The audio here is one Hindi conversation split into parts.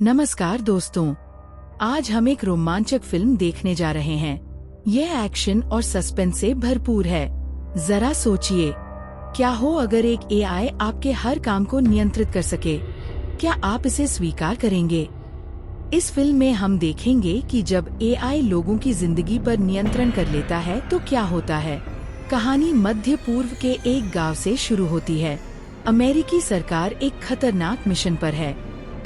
नमस्कार दोस्तों, आज हम एक रोमांचक फिल्म देखने जा रहे हैं। यह एक्शन और सस्पेंस से भरपूर है। जरा सोचिए, क्या हो अगर एक एआई आपके हर काम को नियंत्रित कर सके? क्या आप इसे स्वीकार करेंगे? इस फिल्म में हम देखेंगे कि जब एआई लोगों की जिंदगी पर नियंत्रण कर लेता है तो क्या होता है। कहानी मध्य पूर्व के एक गांव से शुरू होती है। अमेरिकी सरकार एक खतरनाक मिशन पर है।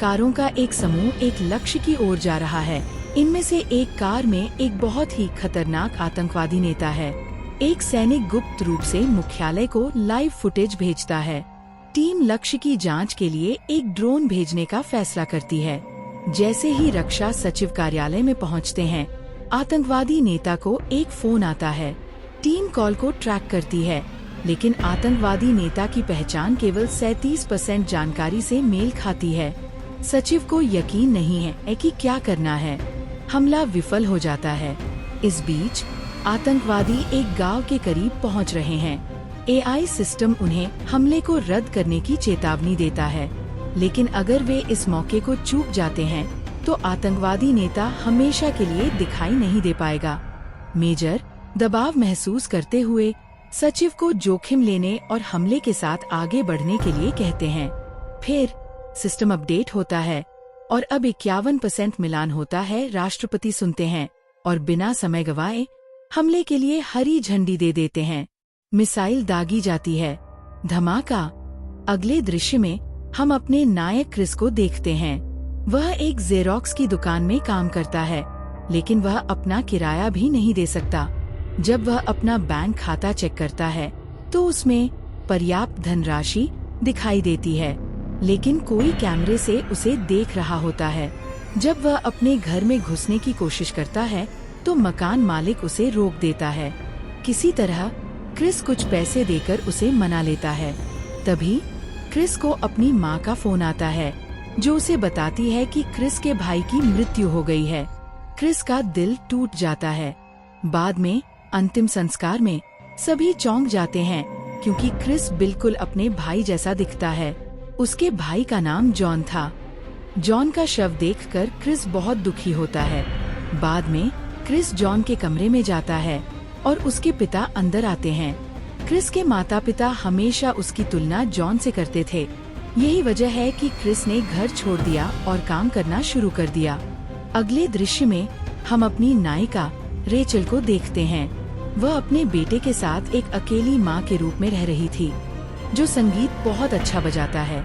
कारों का एक समूह एक लक्ष्य की ओर जा रहा है। इनमें से एक कार में एक बहुत ही खतरनाक आतंकवादी नेता है। एक सैनिक गुप्त रूप से मुख्यालय को लाइव फुटेज भेजता है। टीम लक्ष्य की जांच के लिए एक ड्रोन भेजने का फैसला करती है। जैसे ही रक्षा सचिव कार्यालय में पहुंचते हैं, आतंकवादी नेता को एक फोन आता है। टीम कॉल को ट्रैक करती है, लेकिन आतंकवादी नेता की पहचान केवल 37% जानकारी से मेल खाती है। सचिव को यकीन नहीं है कि क्या करना है। हमला विफल हो जाता है। इस बीच आतंकवादी एक गांव के करीब पहुंच रहे हैं। एआई सिस्टम उन्हें हमले को रद्द करने की चेतावनी देता है, लेकिन अगर वे इस मौके को चूक जाते हैं तो आतंकवादी नेता हमेशा के लिए दिखाई नहीं दे पाएगा। मेजर दबाव महसूस करते हुए सचिव को जोखिम लेने और हमले के साथ आगे बढ़ने के लिए कहते हैं। फिर सिस्टम अपडेट होता है और अब 51% मिलान होता है। राष्ट्रपति सुनते हैं और बिना समय गवाए हमले के लिए हरी झंडी दे देते हैं। मिसाइल दागी जाती है। धमाका। अगले दृश्य में हम अपने नायक क्रिस को देखते हैं। वह एक जेरोक्स की दुकान में काम करता है, लेकिन वह अपना किराया भी नहीं दे सकता। जब वह अपना बैंक खाता चेक करता है तो उसमें पर्याप्त धनराशि दिखाई देती है, लेकिन कोई कैमरे से उसे देख रहा होता है। जब वह अपने घर में घुसने की कोशिश करता है तो मकान मालिक उसे रोक देता है। किसी तरह क्रिस कुछ पैसे देकर उसे मना लेता है। तभी क्रिस को अपनी माँ का फोन आता है, जो उसे बताती है कि क्रिस के भाई की मृत्यु हो गई है। क्रिस का दिल टूट जाता है। बाद में अंतिम संस्कार में सभी चौंक जाते हैं, क्योंकि क्रिस बिल्कुल अपने भाई जैसा दिखता है। उसके भाई का नाम जॉन था। जॉन का शव देखकर क्रिस बहुत दुखी होता है। बाद में क्रिस जॉन के कमरे में जाता है और उसके पिता अंदर आते हैं। क्रिस के माता पिता हमेशा उसकी तुलना जॉन से करते थे। यही वजह है कि क्रिस ने घर छोड़ दिया और काम करना शुरू कर दिया। अगले दृश्य में हम अपनी नायिका रेचल को देखते हैं। वह अपने बेटे के साथ एक अकेली माँ के रूप में रह रही थी, जो संगीत बहुत अच्छा बजाता है।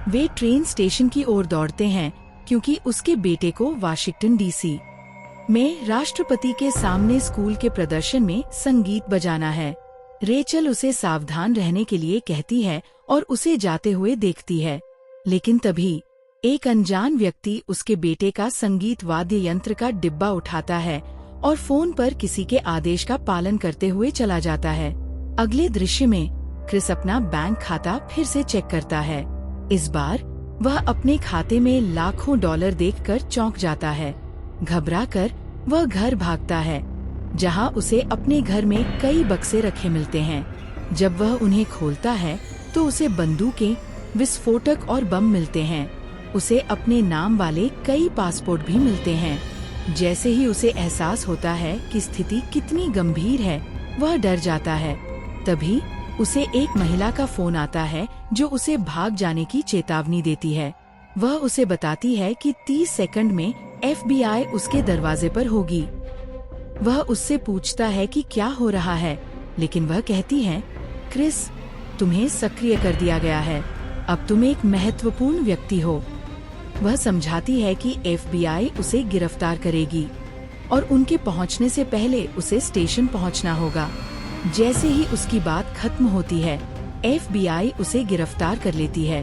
वे ट्रेन स्टेशन की ओर दौड़ते हैं, क्योंकि उसके बेटे को वाशिंगटन डीसी में राष्ट्रपति के सामने स्कूल के प्रदर्शन में संगीत बजाना है। रेचल उसे सावधान रहने के लिए कहती है और उसे जाते हुए देखती है, लेकिन तभी एक अनजान व्यक्ति उसके बेटे का संगीत वाद्य यंत्र का डिब्बा उठाता है और फोन पर किसी के आदेश का पालन करते हुए चला जाता है। अगले दृश्य में क्रिस अपना बैंक खाता फिर से चेक करता है। इस बार वह अपने खाते में लाखों डॉलर देखकर चौंक जाता है। घबराकर वह घर भागता है, जहां उसे अपने घर में कई बक्से रखे मिलते हैं। जब वह उन्हें खोलता है तो उसे बंदूकें, विस्फोटक और बम मिलते हैं। उसे अपने नाम वाले कई पासपोर्ट भी मिलते हैं। जैसे ही उसे एहसास होता है कि स्थिति कितनी गंभीर है, वह डर जाता है। तभी उसे एक महिला का फोन आता है, जो उसे भाग जाने की चेतावनी देती है। वह उसे बताती है कि 30 सेकंड में एफबीआई उसके दरवाजे पर होगी। वह उससे पूछता है कि क्या हो रहा है, लेकिन वह कहती है, क्रिस, तुम्हें सक्रिय कर दिया गया है। अब तुम एक महत्वपूर्ण व्यक्ति हो। वह समझाती है कि एफबीआई उसे गिरफ्तार करेगी और उनके पहुंचने से पहले उसे स्टेशन पहुंचना होगा। जैसे ही उसकी बात खत्म होती है, एफबीआई उसे गिरफ्तार कर लेती है।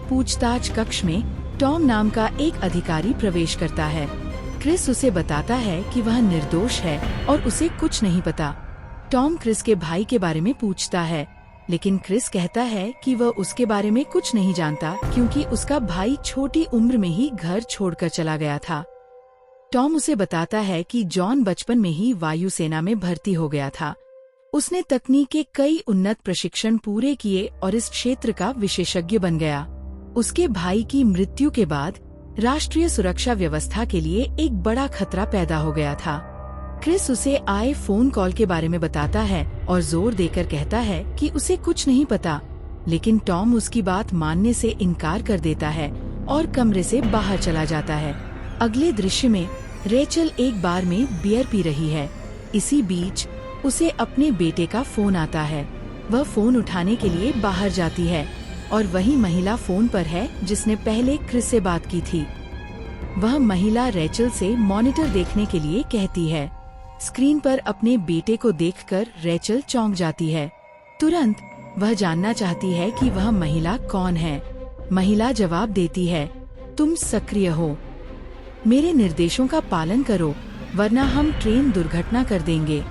पूछताछ कक्ष में टॉम नाम का एक अधिकारी प्रवेश करता है। क्रिस उसे बताता है कि वह निर्दोष है और उसे कुछ नहीं पता। टॉम क्रिस के भाई के बारे में पूछता है, लेकिन क्रिस कहता है कि वह उसके बारे में कुछ नहीं जानता, क्योंकि उसका भाई छोटी उम्र में ही घर छोड़कर चला गया था। टॉम उसे बताता है कि जॉन बचपन में ही वायुसेना में भर्ती हो गया था। उसने तकनीक के कई उन्नत प्रशिक्षण पूरे किए और इस क्षेत्र का विशेषज्ञ बन गया। उसके भाई की मृत्यु के बाद राष्ट्रीय सुरक्षा व्यवस्था के लिए एक बड़ा खतरा पैदा हो गया था। क्रिस उसे आए फोन कॉल के बारे में बताता है और जोर देकर कहता है कि उसे कुछ नहीं पता, लेकिन टॉम उसकी बात मानने से इनकार कर देता है और कमरे से बाहर चला जाता है। अगले दृश्य में रेचल एक बार में बियर पी रही है। इसी बीच उसे अपने बेटे का फोन आता है। वह फोन उठाने के लिए बाहर जाती है और वही महिला फोन पर है जिसने पहले क्रिस से बात की थी। वह महिला रेचल से मॉनिटर देखने के लिए कहती है। स्क्रीन पर अपने बेटे को देखकर रेचल चौंक जाती है। तुरंत वह जानना चाहती है कि वह महिला कौन है। महिला जवाब देती है, तुम सक्रिय हो, मेरे निर्देशों का पालन करो वरना हम ट्रेन दुर्घटना कर देंगे।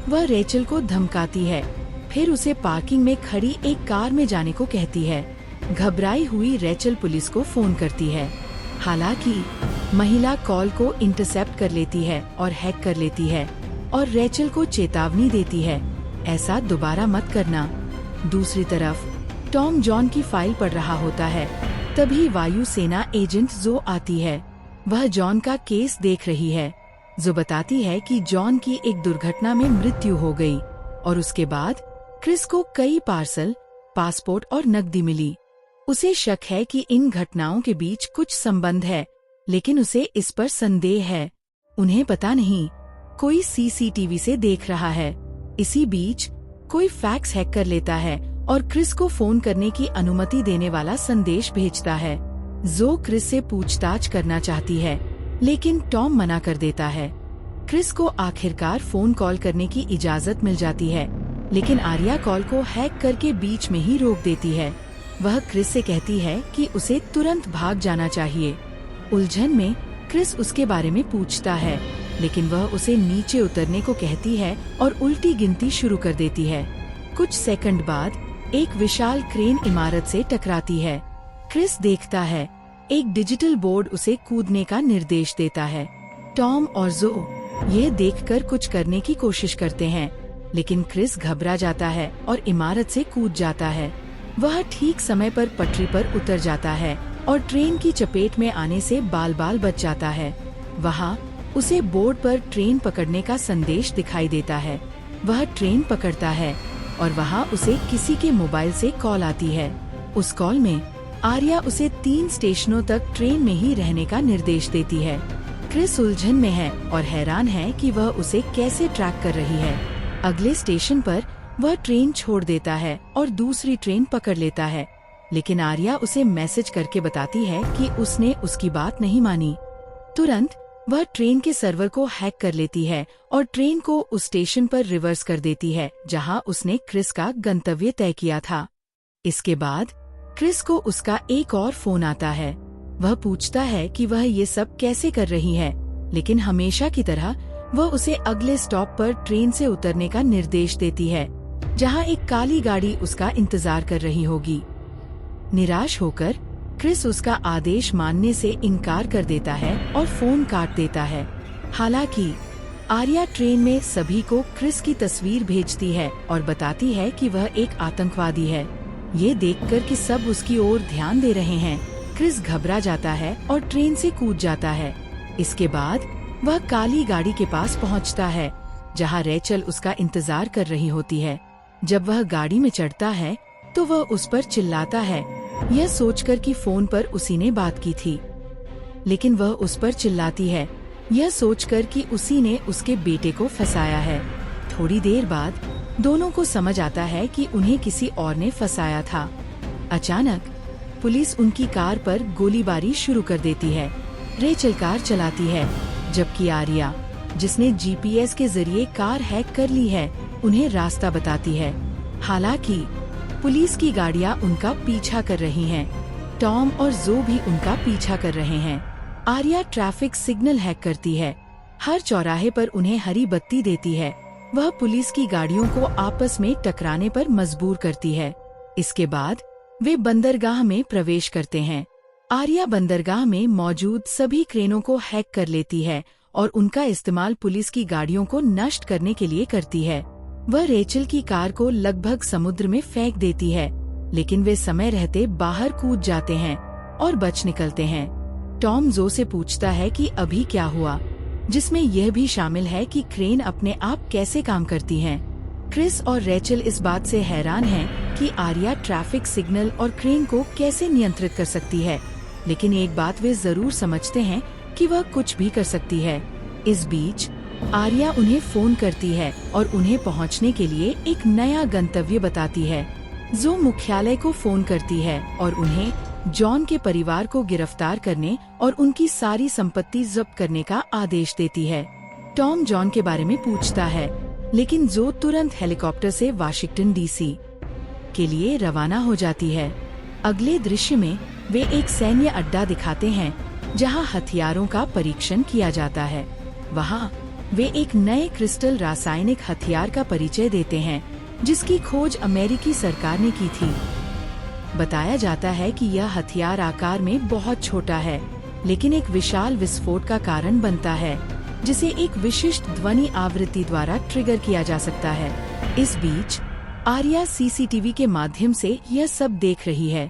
वह रेचल को धमकाती है, फिर उसे पार्किंग में खड़ी एक कार में जाने को कहती है। घबराई हुई रेचल पुलिस को फोन करती है। हालांकि महिला कॉल को इंटरसेप्ट कर लेती है और हैक कर लेती है और रेचल को चेतावनी देती है, ऐसा दोबारा मत करना। दूसरी तरफ टॉम जॉन की फाइल पढ़ रहा होता है। तभी वायुसेना एजेंट जो आती है। वह जॉन का केस देख रही है। जो बताती है कि जॉन की एक दुर्घटना में मृत्यु हो गई और उसके बाद क्रिस को कई पार्सल, पासपोर्ट और नकदी मिली। उसे शक है कि इन घटनाओं के बीच कुछ संबंध है, लेकिन उसे इस पर संदेह है। उन्हें पता नहीं, कोई सीसीटीवी से देख रहा है। इसी बीच कोई फैक्स हैक कर लेता है और क्रिस को फोन करने की अनुमति देने वाला संदेश भेजता है। जो क्रिस से पूछताछ करना चाहती है, लेकिन टॉम मना कर देता है। क्रिस को आखिरकार फोन कॉल करने की इजाजत मिल जाती है, लेकिन आर्या कॉल को हैक करके बीच में ही रोक देती है। वह क्रिस से कहती है कि उसे तुरंत भाग जाना चाहिए। उलझन में क्रिस उसके बारे में पूछता है, लेकिन वह उसे नीचे उतरने को कहती है और उल्टी गिनती शुरू कर देती है। कुछ सेकंड बाद एक विशाल क्रेन इमारत से टकराती है। क्रिस देखता है, एक डिजिटल बोर्ड उसे कूदने का निर्देश देता है। टॉम और जो ये देखकर कुछ करने की कोशिश करते हैं, लेकिन क्रिस घबरा जाता है और इमारत से कूद जाता है। वह ठीक समय पर पटरी पर उतर जाता है और ट्रेन की चपेट में आने से बाल बाल बच जाता है। वहाँ उसे बोर्ड पर ट्रेन पकड़ने का संदेश दिखाई देता है। वह ट्रेन पकड़ता है और वहाँ उसे किसी के मोबाइल से कॉल आती है। उस कॉल में आर्या उसे 3 स्टेशनों तक ट्रेन में ही रहने का निर्देश देती है। क्रिस उलझन में है और हैरान है कि वह उसे कैसे ट्रैक कर रही है। अगले स्टेशन पर वह ट्रेन छोड़ देता है और दूसरी ट्रेन पकड़ लेता है, लेकिन आर्या उसे मैसेज करके बताती है कि उसने उसकी बात नहीं मानी। तुरंत वह ट्रेन के सर्वर को हैक कर लेती है और ट्रेन को उस स्टेशन पर रिवर्स कर देती है जहां उसने क्रिस का गंतव्य तय किया था। इसके बाद क्रिस को उसका एक और फोन आता है। वह पूछता है कि वह ये सब कैसे कर रही है, लेकिन हमेशा की तरह वह उसे अगले स्टॉप पर ट्रेन से उतरने का निर्देश देती है, जहां एक काली गाड़ी उसका इंतजार कर रही होगी। निराश होकर क्रिस उसका आदेश मानने से इनकार कर देता है और फोन काट देता है। हालांकि आर्या ट्रेन में सभी को क्रिस की तस्वीर भेजती है और बताती है कि वह एक आतंकवादी है। ये देखकर कि सब उसकी ओर ध्यान दे रहे हैं, क्रिस घबरा जाता है और ट्रेन से कूद जाता है। इसके बाद वह काली गाड़ी के पास पहुंचता है, जहां रेचल उसका इंतजार कर रही होती है। जब वह गाड़ी में चढ़ता है तो वह उस पर चिल्लाता है, यह सोचकर कि फोन पर उसी ने बात की थी। लेकिन वह उस पर चिल्लाती है, यह सोचकर कि उसी ने उसके बेटे को फंसाया है। थोड़ी देर बाद दोनों को समझ आता है कि उन्हें किसी और ने फंसाया था। अचानक पुलिस उनकी कार पर गोलीबारी शुरू कर देती है। रेचल कार चलाती है, जबकि आर्या, जिसने जीपीएस के जरिए कार हैक कर ली है, उन्हें रास्ता बताती है। हालांकि पुलिस की गाड़ियां उनका पीछा कर रही हैं। टॉम और जो भी उनका पीछा कर रहे हैं। आर्या ट्रैफिक सिग्नल हैक करती है। हर चौराहे पर उन्हें हरी बत्ती देती है। वह पुलिस की गाड़ियों को आपस में टकराने पर मजबूर करती है। इसके बाद वे बंदरगाह में प्रवेश करते हैं। आर्या बंदरगाह में मौजूद सभी क्रेनों को हैक कर लेती है और उनका इस्तेमाल पुलिस की गाड़ियों को नष्ट करने के लिए करती है। वह रेचल की कार को लगभग समुद्र में फेंक देती है, लेकिन वे समय रहते बाहर कूद जाते हैं और बच निकलते हैं। टॉम जो से पूछता है कि अभी क्या हुआ, जिसमें यह भी शामिल है कि क्रेन अपने आप कैसे काम करती हैं। क्रिस और रेचल इस बात से हैरान हैं कि आर्या ट्रैफिक सिग्नल और क्रेन को कैसे नियंत्रित कर सकती है, लेकिन एक बात वे जरूर समझते हैं कि वह कुछ भी कर सकती है। इस बीच आर्या उन्हें फोन करती है और उन्हें पहुंचने के लिए एक नया गंतव्य बताती है। जो मुख्यालय को फोन करती है और उन्हें जॉन के परिवार को गिरफ्तार करने और उनकी सारी संपत्ति जब्त करने का आदेश देती है। टॉम जॉन के बारे में पूछता है, लेकिन जो तुरंत हेलीकॉप्टर से वाशिंगटन डीसी के लिए रवाना हो जाती है। अगले दृश्य में वे एक सैन्य अड्डा दिखाते हैं जहां हथियारों का परीक्षण किया जाता है। वहां वे एक नए क्रिस्टल रासायनिक हथियार का परिचय देते हैं जिसकी खोज अमेरिकी सरकार ने की थी। बताया जाता है कि यह हथियार आकार में बहुत छोटा है, लेकिन एक विशाल विस्फोट का कारण बनता है जिसे एक विशिष्ट ध्वनि आवृत्ति द्वारा ट्रिगर किया जा सकता है। इस बीच आर्या सीसीटीवी के माध्यम से यह सब देख रही है।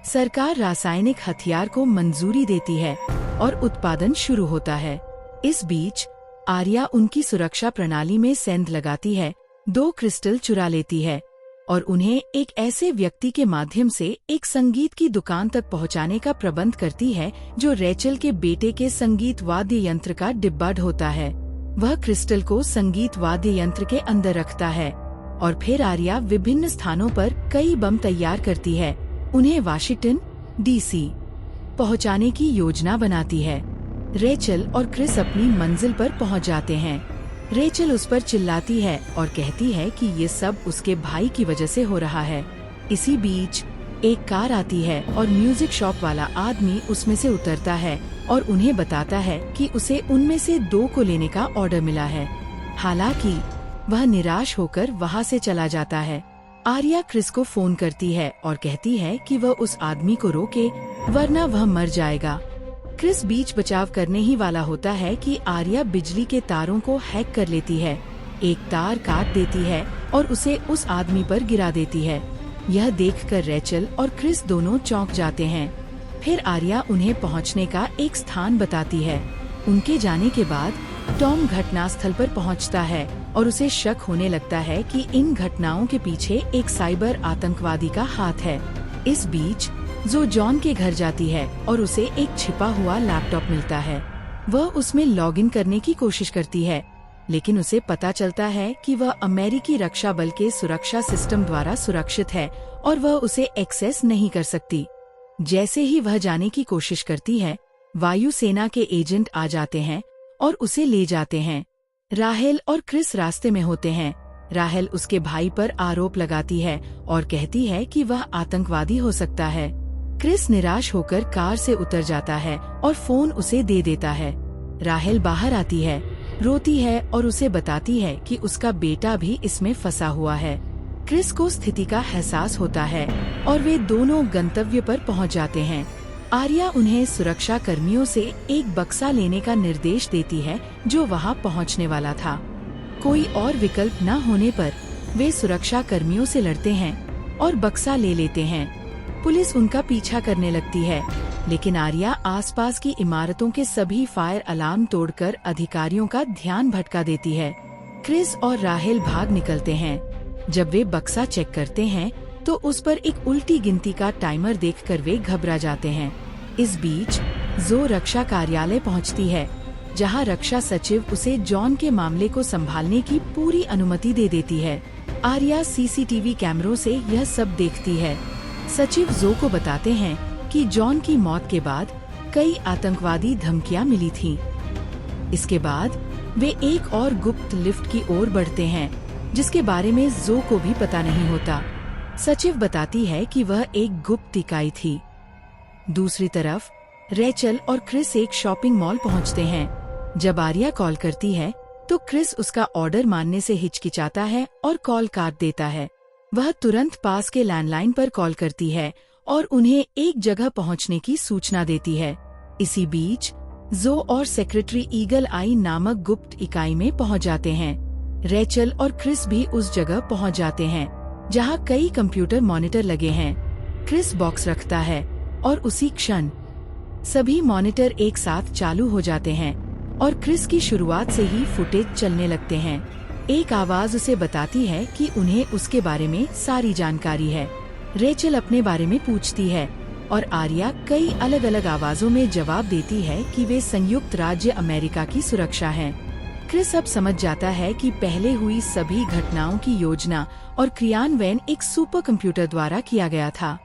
सरकार रासायनिक हथियार को मंजूरी देती है और उत्पादन शुरू होता है। इस बीच आर्या उनकी सुरक्षा प्रणाली में सेंध लगाती है, 2 क्रिस्टल चुरा लेती है और उन्हें एक ऐसे व्यक्ति के माध्यम से एक संगीत की दुकान तक पहुंचाने का प्रबंध करती है जो रेचल के बेटे के संगीत वाद्य यंत्र का डिब्बा ढोता है। वह क्रिस्टल को संगीत वाद्य यंत्र के अंदर रखता है और फिर आर्या विभिन्न स्थानों पर कई बम तैयार करती है, उन्हें वाशिंगटन डीसी पहुंचाने की योजना बनाती है। रेचल और क्रिस अपनी मंजिल पर पहुंच जाते हैं। रेचल उस पर चिल्लाती है और कहती है कि ये सब उसके भाई की वजह से हो रहा है। इसी बीच एक कार आती है और म्यूजिक शॉप वाला आदमी उसमें से उतरता है और उन्हें बताता है कि उसे उनमें से 2 को लेने का ऑर्डर मिला है। हालांकि वह निराश होकर वहां से चला जाता है। आर्या क्रिस को फोन करती है और कहती है कि वह उस आदमी को रोके वरना वह मर जाएगा। क्रिस बीच बचाव करने ही वाला होता है कि आर्या बिजली के तारों को हैक कर लेती है, एक तार काट देती है और उसे उस आदमी पर गिरा देती है। यह देखकर रेचल और क्रिस दोनों चौंक जाते हैं। फिर आर्या उन्हें पहुंचने का एक स्थान बताती है। उनके जाने के बाद टॉम घटनास्थल पर पहुंचता है और उसे शक होने लगता है कि इन घटनाओं के पीछे एक साइबर आतंकवादी का हाथ है। इस बीच जो जॉन के घर जाती है और उसे एक छिपा हुआ लैपटॉप मिलता है। वह उसमें लॉगिन करने की कोशिश करती है, लेकिन उसे पता चलता है कि वह अमेरिकी रक्षा बल के सुरक्षा सिस्टम द्वारा सुरक्षित है और वह उसे एक्सेस नहीं कर सकती। जैसे ही वह जाने की कोशिश करती है, वायुसेना के एजेंट आ जाते हैं और उसे ले जाते हैं। राहेल और क्रिस रास्ते में होते हैं। राहेल उसके भाई पर आरोप लगाती है और कहती है कि वह आतंकवादी हो सकता है। क्रिस निराश होकर कार से उतर जाता है और फोन उसे दे देता है। राहेल बाहर आती है, रोती है और उसे बताती है कि उसका बेटा भी इसमें फंसा हुआ है। क्रिस को स्थिति का एहसास होता है और वे दोनों गंतव्य पर पहुंच जाते हैं। आर्या उन्हें सुरक्षा कर्मियों से एक बक्सा लेने का निर्देश देती है जो वहां पहुंचने वाला था। कोई और विकल्प न होने पर वे सुरक्षा कर्मियों से लड़ते हैं और बक्सा ले लेते हैं। पुलिस उनका पीछा करने लगती है, लेकिन आर्या आसपास की इमारतों के सभी फायर अलार्म तोड़कर अधिकारियों का ध्यान भटका देती है। क्रिस और राहेल भाग निकलते हैं। जब वे बक्सा चेक करते हैं तो उस पर एक उल्टी गिनती का टाइमर देखकर वे घबरा जाते हैं। इस बीच जो रक्षा कार्यालय पहुंचती है, जहां रक्षा सचिव उसे जॉन के मामले को संभालने की पूरी अनुमति दे देती है। आर्या सीसीटीवी कैमरों से यह सब देखती है। सचिव जो को बताते हैं कि जॉन की मौत के बाद कई आतंकवादी धमकियां मिली थीं। इसके बाद वे एक और गुप्त लिफ्ट की ओर बढ़ते हैं, जिसके बारे में जो को भी पता नहीं होता। सचिव बताती है कि वह एक गुप्त इकाई थी। दूसरी तरफ रेचल और क्रिस एक शॉपिंग मॉल पहुंचते हैं। जब आर्या कॉल करती है तो क्रिस उसका ऑर्डर मानने से हिचकिचाता है और कॉल काट देता है। वह तुरंत पास के लैंडलाइन पर कॉल करती है और उन्हें एक जगह पहुंचने की सूचना देती है। इसी बीच जो और सेक्रेटरी ईगल आई नामक गुप्त इकाई में पहुंच जाते हैं। रेचल और क्रिस भी उस जगह पहुंच जाते हैं जहां कई कंप्यूटर मॉनिटर लगे हैं। क्रिस बॉक्स रखता है और उसी क्षण सभी मॉनिटर एक साथ चालू हो जाते हैं और क्रिस की शुरुआत से ही फुटेज चलने लगते हैं। एक आवाज उसे बताती है कि उन्हें उसके बारे में सारी जानकारी है। रेचल अपने बारे में पूछती है और आर्या कई अलग अलग आवाजों में जवाब देती है कि वे संयुक्त राज्य अमेरिका की सुरक्षा हैं। क्रिस अब समझ जाता है कि पहले हुई सभी घटनाओं की योजना और क्रियान्वयन एक सुपर कंप्यूटर द्वारा किया गया था।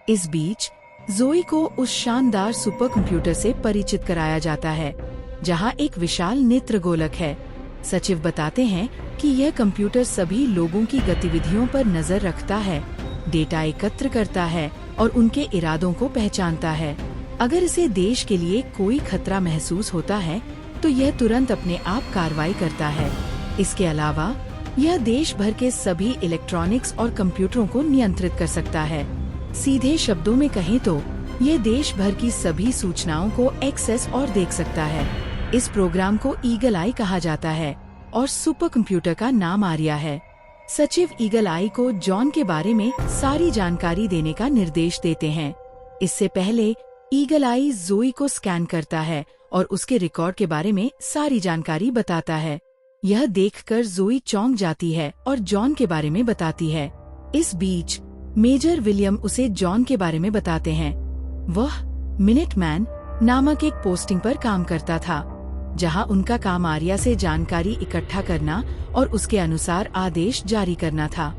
इस बीच जोई को उस शानदार सुपर कंप्यूटर से परिचित कराया जाता है जहां एक विशाल नेत्र गोलक है। सचिव बताते हैं कि यह कंप्यूटर सभी लोगों की गतिविधियों पर नजर रखता है, डेटा एकत्र करता है और उनके इरादों को पहचानता है। अगर इसे देश के लिए कोई खतरा महसूस होता है तो यह तुरंत अपने आप कार्रवाई करता है। इसके अलावा यह देश भर के सभी इलेक्ट्रॉनिक्स और कंप्यूटरों को नियंत्रित कर सकता है। सीधे शब्दों में कहें तो यह देश भर की सभी सूचनाओं को एक्सेस और देख सकता है। इस प्रोग्राम को ईगल आई कहा जाता है और सुपर कंप्यूटर का नाम आर्या है। सचिव ईगल आई को जॉन के बारे में सारी जानकारी देने का निर्देश देते हैं। इससे पहले ईगल आई जोई को स्कैन करता है और उसके रिकॉर्ड के बारे में सारी जानकारी बताता है। यह देखकर जोई चौंक जाती है और जॉन के बारे में बताती है। इस बीच मेजर विलियम उसे जॉन के बारे में बताते हैं। वह मिनटमैन नामक एक पोस्टिंग पर काम करता था, जहां उनका काम आर्या से जानकारी इकट्ठा करना और उसके अनुसार आदेश जारी करना था।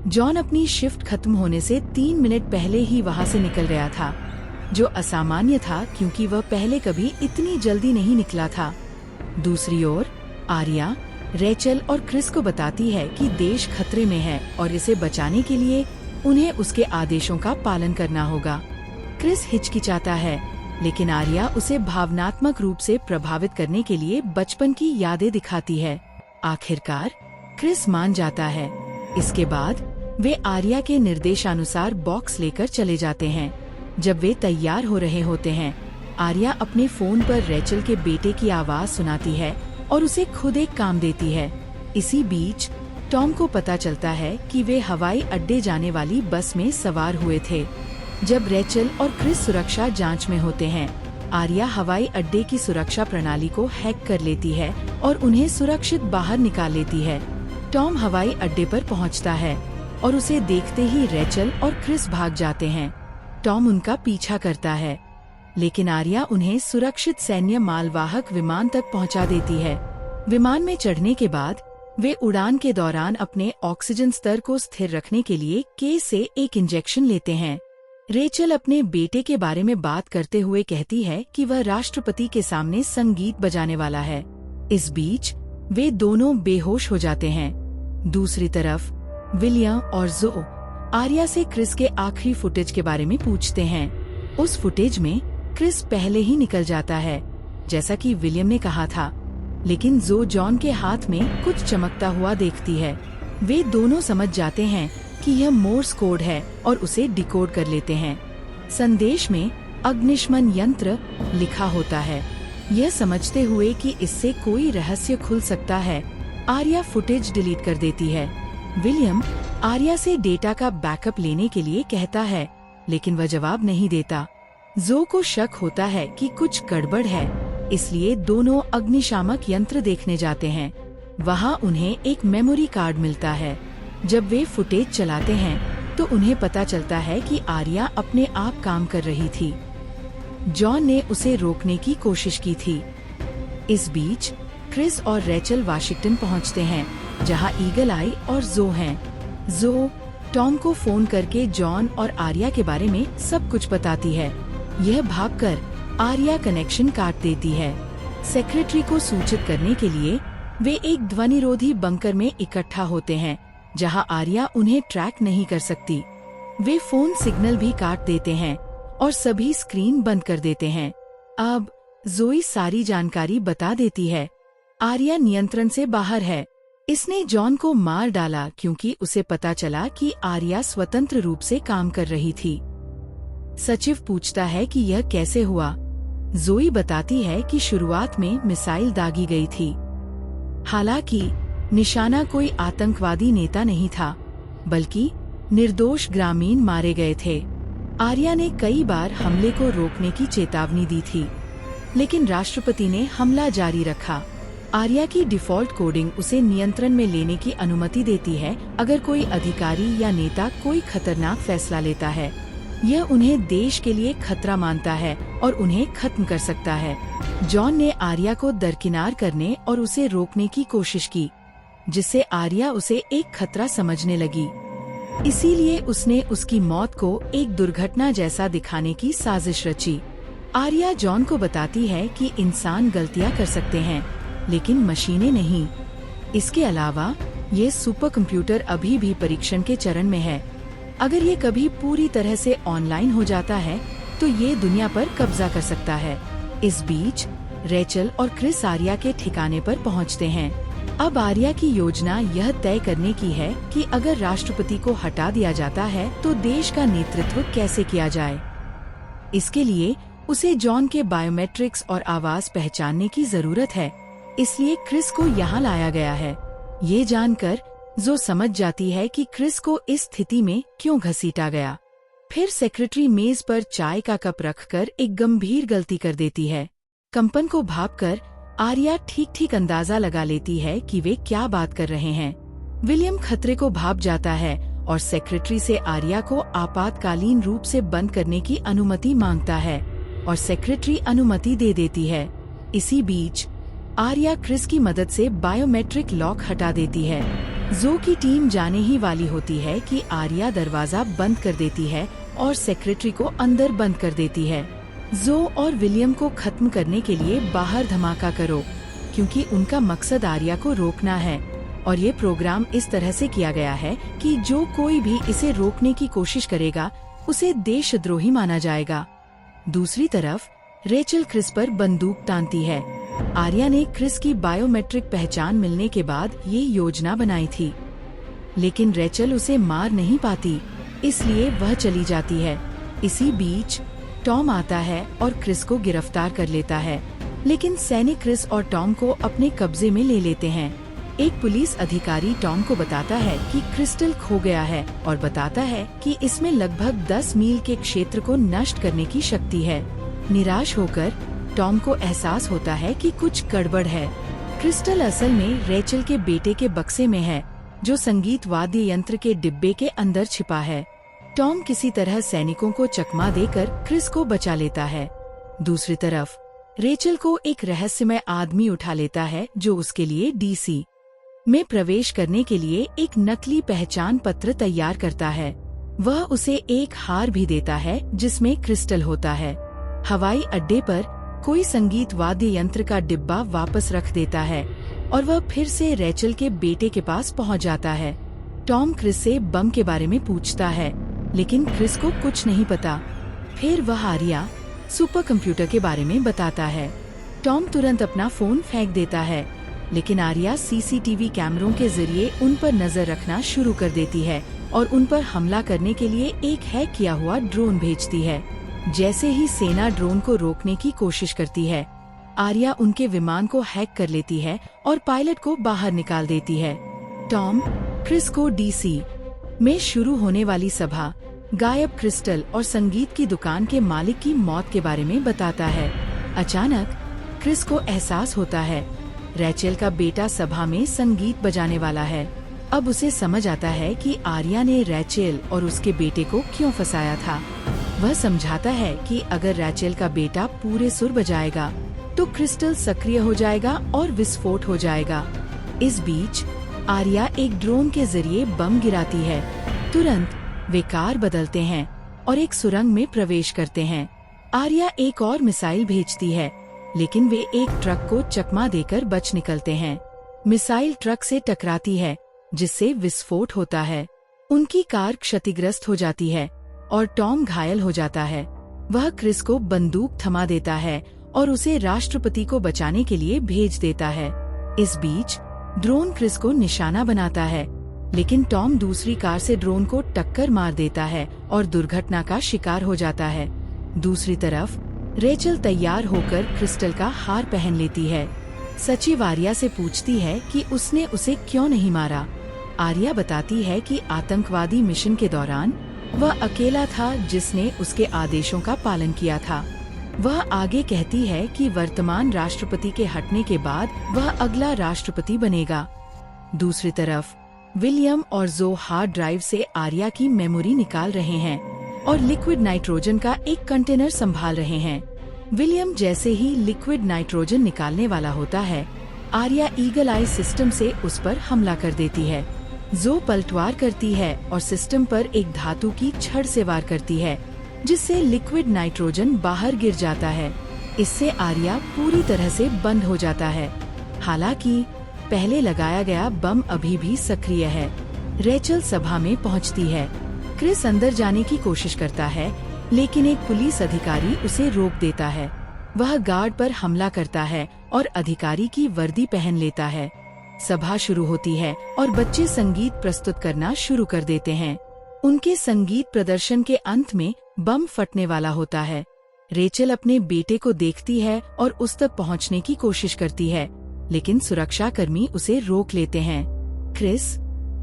जॉन अपनी शिफ्ट खत्म होने से 3 मिनट पहले ही वहां से निकल गया था, जो असामान्य था क्योंकि वह पहले कभी इतनी जल्दी नहीं निकला था। दूसरी ओर आर्या रेचल और क्रिस को बताती है कि देश खतरे में है और इसे बचाने के लिए उन्हें उसके आदेशों का पालन करना होगा। क्रिस हिचकिचाता है, लेकिन आर्या उसे भावनात्मक रूप से प्रभावित करने के लिए बचपन की यादें दिखाती है। आखिरकार क्रिस मान जाता है। इसके बाद वे आर्या के निर्देशानुसार बॉक्स लेकर चले जाते हैं। जब वे तैयार हो रहे होते हैं, आर्या अपने फोन पर रेचल के बेटे की आवाज सुनाती है और उसे खुद एक काम देती है। इसी बीच टॉम को पता चलता है कि वे हवाई अड्डे जाने वाली बस में सवार हुए थे। जब रेचल और क्रिस सुरक्षा जांच में होते हैं, आर्या हवाई अड्डे की सुरक्षा प्रणाली को हैक कर लेती है और उन्हें सुरक्षित बाहर निकाल लेती है। टॉम हवाई अड्डे पर पहुंचता है और उसे देखते ही रेचल और क्रिस भाग जाते हैं। टॉम उनका पीछा करता है, लेकिन आर्या उन्हें सुरक्षित सैन्य मालवाहक विमान तक पहुंचा देती है। विमान में चढ़ने के बाद वे उड़ान के दौरान अपने ऑक्सीजन स्तर को स्थिर रखने के लिए केस से एक इंजेक्शन लेते हैं। रेचल अपने बेटे के बारे में बात करते हुए कहती है कि वह राष्ट्रपति के सामने संगीत बजाने वाला है। इस बीच वे दोनों बेहोश हो जाते हैं। दूसरी तरफ विलियम और जो आर्या से क्रिस के आखिरी फुटेज के बारे में पूछते हैं। उस फुटेज में क्रिस पहले ही निकल जाता है, जैसा कि विलियम ने कहा था, लेकिन जो जॉन के हाथ में कुछ चमकता हुआ देखती है। वे दोनों समझ जाते हैं कि यह मोर्स कोड है और उसे डिकोड कर लेते हैं। संदेश में अग्निशमन यंत्र लिखा होता है। यह समझते हुए कि इससे कोई रहस्य खुल सकता है, आर्या फुटेज डिलीट कर देती है। विलियम आर्या से डेटा का बैकअप लेने के लिए कहता है, लेकिन वह जवाब नहीं देता। जो को शक होता है कि कुछ गड़बड़ है, इसलिए दोनों अग्निशामक यंत्र देखने जाते हैं। वहां उन्हें एक मेमोरी कार्ड मिलता है। जब वे फुटेज चलाते हैं तो उन्हें पता चलता है कि आर्या अपने आप काम कर रही थी। जॉन ने उसे रोकने की कोशिश की थी। इस बीच क्रिस और रेचल वाशिंगटन पहुंचते हैं, जहां ईगल आई और जो हैं। जो टॉम को फोन करके जॉन और आर्या के बारे में सब कुछ बताती है। यह भागकर आर्या कनेक्शन काट देती है। सेक्रेटरी को सूचित करने के लिए वे एक ध्वनिरोधी बंकर में इकट्ठा होते हैं, जहां आर्या उन्हें ट्रैक नहीं कर सकती। वे फोन सिग्नल भी काट देते हैं और सभी स्क्रीन बंद कर देते हैं। अब जोई सारी जानकारी बता देती है। आर्या नियंत्रण से बाहर है। इसने जॉन को मार डाला क्योंकि उसे पता चला कि आर्या स्वतंत्र रूप से काम कर रही थी। सचिव पूछता है कि यह कैसे हुआ। जोई बताती है कि शुरुआत में मिसाइल दागी गई थी। हालांकि निशाना कोई आतंकवादी नेता नहीं था, बल्कि निर्दोष ग्रामीण मारे गए थे। आर्या ने कई बार हमले को रोकने की चेतावनी दी थी, लेकिन राष्ट्रपति ने हमला जारी रखा। आर्या की डिफॉल्ट कोडिंग उसे नियंत्रण में लेने की अनुमति देती है अगर कोई अधिकारी या नेता कोई खतरनाक फैसला लेता है। यह उन्हें देश के लिए खतरा मानता है और उन्हें खत्म कर सकता है। जॉन ने आर्या को दरकिनार करने और उसे रोकने की कोशिश की, जिससे आर्या उसे एक खतरा समझने लगी। इसीलिए उसने उसकी मौत को एक दुर्घटना जैसा दिखाने की साजिश रची। आर्या जॉन को बताती है कि इंसान गलतियां कर सकते हैं, लेकिन मशीनें नहीं। इसके अलावा ये सुपर कंप्यूटर अभी भी परीक्षण के चरण में है। अगर ये कभी पूरी तरह से ऑनलाइन हो जाता है तो ये दुनिया पर कब्जा कर सकता है। इस बीच रेचल और क्रिस आर्या के ठिकाने पर पहुंचते हैं। अब आर्या की योजना यह तय करने की है कि अगर राष्ट्रपति को हटा दिया जाता है तो देश का नेतृत्व कैसे किया जाए। इसके लिए उसे जॉन के बायोमेट्रिक्स और आवाज पहचानने की जरूरत है, इसलिए क्रिस को यहाँ लाया गया है। ये जानकर जो समझ जाती है कि क्रिस को इस स्थिति में क्यों घसीटा गया। फिर सेक्रेटरी मेज पर चाय का कप रखकर एक गंभीर गलती कर देती है। कंपन को भांपकर आर्या ठीक अंदाजा लगा लेती है कि वे क्या बात कर रहे हैं। विलियम खतरे को भांप जाता है और सेक्रेटरी से आर्या को आपातकालीन रूप से बंद करने की अनुमति मांगता है और सेक्रेटरी अनुमति दे देती है। इसी बीच आर्या क्रिस की मदद से बायोमेट्रिक लॉक हटा देती है। जो की टीम जाने ही वाली होती है कि आर्या दरवाजा बंद कर देती है और सेक्रेटरी को अंदर बंद कर देती है। जो और विलियम को खत्म करने के लिए बाहर धमाका करो, क्योंकि उनका मकसद आर्या को रोकना है और ये प्रोग्राम इस तरह से किया गया है कि जो कोई भी इसे रोकने की कोशिश करेगा उसे देशद्रोही माना जाएगा। दूसरी तरफ रेचल क्रिस पर बंदूक तानती है। आर्या ने क्रिस की बायोमेट्रिक पहचान मिलने के बाद ये योजना बनाई थी, लेकिन रेचल उसे मार नहीं पाती, इसलिए वह चली जाती है। इसी बीच टॉम आता है और क्रिस को गिरफ्तार कर लेता है, लेकिन सैनिक क्रिस और टॉम को अपने कब्जे में ले लेते हैं। एक पुलिस अधिकारी टॉम को बताता है कि क्रिस्टल खो गया है और बताता है कि इसमें लगभग 10 मील के क्षेत्र को नष्ट करने की शक्ति है। निराश होकर टॉम को एहसास होता है कि कुछ गड़बड़ है। क्रिस्टल असल में रेचल के बेटे के बक्से में है, जो संगीत वाद्य यंत्र के डिब्बे के अंदर छिपा है। टॉम किसी तरह सैनिकों को चकमा देकर क्रिस को बचा लेता है। दूसरी तरफ रेचल को एक रहस्यमय आदमी उठा लेता है, जो उसके लिए डीसी में प्रवेश करने के लिए एक नकली पहचान पत्र तैयार करता है। वह उसे एक हार भी देता है जिसमें क्रिस्टल होता है। हवाई अड्डे पर कोई संगीत वाद्य यंत्र का डिब्बा वापस रख देता है और वह फिर से रेचल के बेटे के पास पहुंच जाता है। टॉम क्रिस से बम के बारे में पूछता है, लेकिन क्रिस को कुछ नहीं पता। फिर वह आर्या सुपर कंप्यूटर के बारे में बताता है। टॉम तुरंत अपना फोन फेंक देता है, लेकिन आर्या सीसीटीवी कैमरों के जरिए उन पर नजर रखना शुरू कर देती है और उन पर हमला करने के लिए एक हैक किया हुआ ड्रोन भेजती है। जैसे ही सेना ड्रोन को रोकने की कोशिश करती है, आर्या उनके विमान को हैक कर लेती है और पायलट को बाहर निकाल देती है। टॉम क्रिस को डीसी में शुरू होने वाली सभा, गायब क्रिस्टल और संगीत की दुकान के मालिक की मौत के बारे में बताता है। अचानक क्रिस को एहसास होता है रेचल का बेटा सभा में संगीत बजाने वाला है। अब उसे समझ आता है कि आर्या ने रेचल और उसके बेटे को क्यों फंसाया था। वह समझाता है कि अगर रेचल का बेटा पूरे सुर बजाएगा तो क्रिस्टल सक्रिय हो जाएगा और विस्फोट हो जाएगा। इस बीच आर्या एक ड्रोन के जरिए बम गिराती है। तुरंत वे कार बदलते हैं और एक सुरंग में प्रवेश करते हैं। आर्या एक और मिसाइल भेजती है, लेकिन वे एक ट्रक को चकमा देकर बच निकलते हैं। मिसाइल ट्रक से टकराती है, जिससे विस्फोट होता है। उनकी कार क्षतिग्रस्त हो जाती है और टॉम घायल हो जाता है। वह क्रिस को बंदूक थमा देता है और उसे राष्ट्रपति को बचाने के लिए भेज देता है। इस बीच ड्रोन क्रिस को निशाना बनाता है, लेकिन टॉम दूसरी कार से ड्रोन को टक्कर मार देता है और दुर्घटना का शिकार हो जाता है। दूसरी तरफ रेचल तैयार होकर क्रिस्टल का हार पहन लेती है। सचिव आर्या से पूछती है कि उसने उसे क्यों नहीं मारा। आर्या बताती है कि आतंकवादी मिशन के दौरान वह अकेला था जिसने उसके आदेशों का पालन किया था। वह आगे कहती है कि वर्तमान राष्ट्रपति के हटने के बाद वह अगला राष्ट्रपति बनेगा। दूसरी तरफ विलियम और जो हार्ड ड्राइव से आर्या की मेमोरी निकाल रहे हैं और लिक्विड नाइट्रोजन का एक कंटेनर संभाल रहे हैं। विलियम जैसे ही लिक्विड नाइट्रोजन निकालने वाला होता है, आर्या ईगल आई सिस्टम से उस पर हमला कर देती है। जो पलटवार करती है और सिस्टम पर एक धातु की छड़ से वार करती है, जिससे लिक्विड नाइट्रोजन बाहर गिर जाता है। इससे आर्या पूरी तरह से बंद हो जाता है। हालांकि पहले लगाया गया बम अभी भी सक्रिय है। रेचल सभा में पहुंचती है। क्रिस अंदर जाने की कोशिश करता है, लेकिन एक पुलिस अधिकारी उसे रोक देता है। वह गार्ड पर हमला करता है और अधिकारी की वर्दी पहन लेता है। सभा शुरू होती है और बच्चे संगीत प्रस्तुत करना शुरू कर देते हैं। उनके संगीत प्रदर्शन के अंत में बम फटने वाला होता है। रेचल अपने बेटे को देखती है और उस तक पहुंचने की कोशिश करती है, लेकिन सुरक्षाकर्मी उसे रोक लेते हैं। क्रिस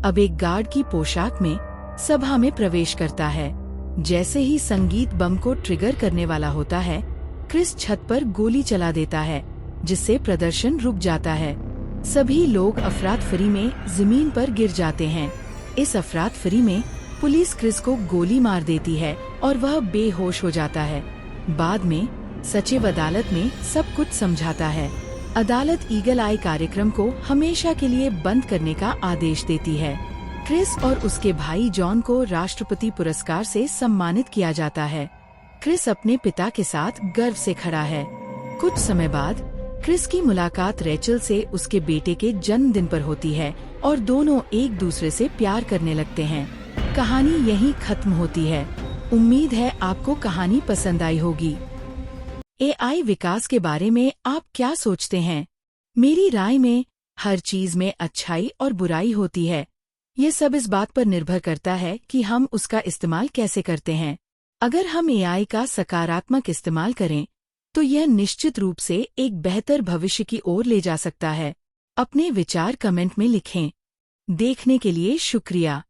अब एक गार्ड की पोशाक में सभा में प्रवेश करता है। जैसे ही संगीत बम को ट्रिगर करने वाला होता है, क्रिस छत पर गोली चला देता है, जिससे प्रदर्शन रुक जाता है। सभी लोग अफरातफरी में जमीन पर गिर जाते हैं। इस अफरातफरी में पुलिस क्रिस को गोली मार देती है और वह बेहोश हो जाता है। बाद में सचिव अदालत में सब कुछ समझाता है। अदालत ईगल आई कार्यक्रम को हमेशा के लिए बंद करने का आदेश देती है। क्रिस और उसके भाई जॉन को राष्ट्रपति पुरस्कार से सम्मानित किया जाता है। क्रिस अपने पिता के साथ गर्व से खड़ा है। कुछ समय बाद क्रिस की मुलाकात रेचल से उसके बेटे के जन्मदिन पर होती है और दोनों एक दूसरे से प्यार करने लगते हैं। कहानी यहीं खत्म होती है। उम्मीद है आपको कहानी पसंद आई होगी। एआई विकास के बारे में आप क्या सोचते हैं? मेरी राय में हर चीज में अच्छाई और बुराई होती है। ये सब इस बात पर निर्भर करता है कि हम उसका इस्तेमाल कैसे करते हैं। अगर हम एआई का सकारात्मक इस्तेमाल करें, तो यह निश्चित रूप से एक बेहतर भविष्य की ओर ले जा सकता है। अपने विचार कमेंट में लिखें। देखने के लिए शुक्रिया।